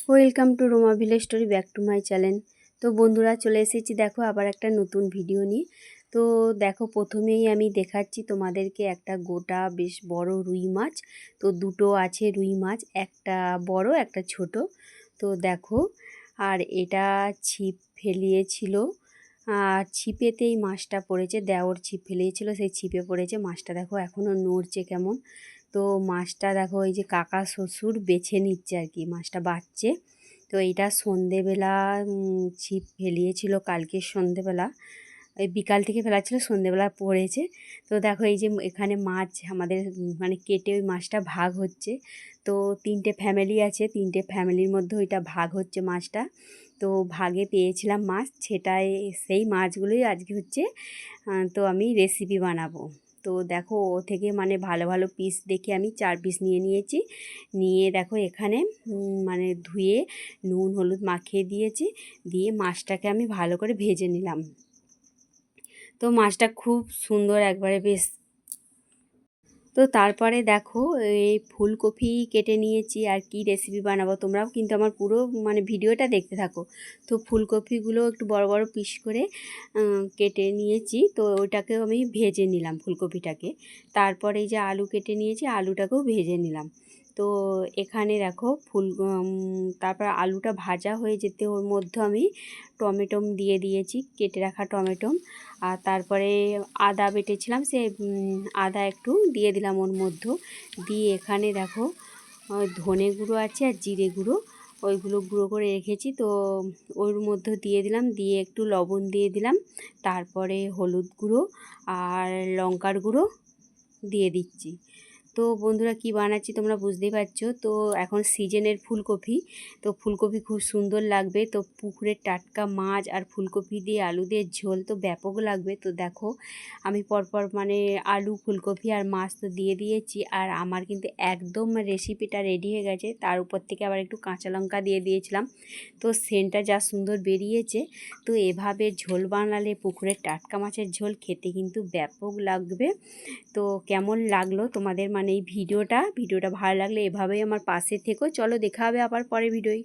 Welcome to Ruma village story, back to my channel. তো বন্ধুরা, চলে এসেছি দেখো আবার একটা নতুন ভিডিও নিয়ে। তো দেখো, প্রথমেই আমি দেখাচ্ছি তোমাদেরকে একটা গোটা বেশ বড় রুই মাছ। তো দুটো আছে রুই মাছ, একটা বড় একটা ছোট। তো দেখো, আর এটা ছিপ ফেলিয়েছিল, আর ছিপেতেই মাছটা পড়েছে। দেওর ছিপ ফেলিয়েছিল, সেই ছিপে পড়েছে মাছটা। দেখো এখনও নড়ছে কেমন। তো মাছটা দেখো, এই যে কাকা শ্বশুর বেছে নিচ্ছে আর কি, মাছটা বাছছে। তো এইটা সন্ধেবেলা ছিপ ফেলিয়েছিল, কালকে সন্ধেবেলা, এই বিকাল থেকে ফেলা ছিল, সন্ধেবেলা পড়েছে। তো দেখো এই যে এখানে মাছ আমাদের মানে কেটে ওই মাছটা ভাগ হচ্ছে। তো 3টে ফ্যামিলি আছে, 3টে ফ্যামিলির মধ্যে ওইটা ভাগ হচ্ছে মাছটা। তো ভাগে পেয়েছিলাম মাছ, সেটাই সেই মাছগুলোই আজকে হচ্ছে তো আমি রেসিপি বানাবো। তো দেখো ও থেকে মানে ভালো ভালো পিস দেখে আমি 4 পিস নিয়ে নিয়েছি। নিয়ে দেখো এখানে মানে ধুয়ে নুন হলুদ মাখিয়ে দিয়েছি, দিয়ে মাছটাকে আমি ভালো করে ভেজে নিলাম। তো মাছটা খুব সুন্দর একবারে বেশ। তো তারপরে দেখো এই ফুলকপি কেটে নিয়েছি, আর কি রেসিপি বানাবো তোমরাও কিন্তু আমার পুরো মানে ভিডিওটা দেখতে থাকো। তো ফুলকপিগুলো একটু বড় বড় পিস করে কেটে নিয়েছি, তো ওইটাকেও আমি ভেজে নিলাম ফুলকপিটাকে। তারপরে এই যে আলু কেটে নিয়েছি, আলুটাকেও ভেজে নিলাম। তো এখানে দেখো তারপর আলুটা ভাজা হয়ে যেতে ওর মধ্যে আমি টমেটো দিয়ে দিয়েছি, কেটে রাখা টমেটো। আর তারপরে আদা বেটেছিলাম, সে আদা একটু দিয়ে দিলাম ওর মধ্যে। দিয়ে এখানে দেখো ধনে গুঁড়ো আছে আর জিরে গুঁড়ো, ওইগুলো গুঁড়ো করে রেখেছি, তো ওর মধ্যে দিয়ে দিলাম। দিয়ে একটু লবণ দিয়ে দিলাম, তারপরে হলুদ গুঁড়ো আর লঙ্কার গুঁড়ো দিয়ে দিচ্ছি। তো বন্ধুরা, কি বানাচ্ছি তোমরা বুঝতেই পারছো। তো এখন সিজনের ফুলকপি, তো ফুলকপি খুব সুন্দর লাগবে। তো পুকুরের টাটকা মাছ আর ফুলকপি দিয়ে আলু দিয়ে ঝোল তো ব্যাপক লাগবে। তো দেখো আমি পরপর মানে আলু ফুলকপি আর মাছ তো দিয়ে দিয়েছি, আর আমার কিন্তু একদম রেসিপিটা রেডি হয়ে গেছে। তার উপর থেকে আবার একটু কাঁচা লঙ্কা দিয়ে দিয়েছিলাম, তো সেন্টটা যা সুন্দর বেরিয়েছে। তো এভাবে ঝোল বানালে পুকুরের টাটকা মাছের ঝোল খেতে কিন্তু ব্যাপক লাগবে। তো কেমন লাগলো তোমাদের মানে এই ভিডিওটা ভালো লাগলে এভাবেই আমার পাশে থেকো। চলো দেখা হবে আবার পরের ভিডিওয়।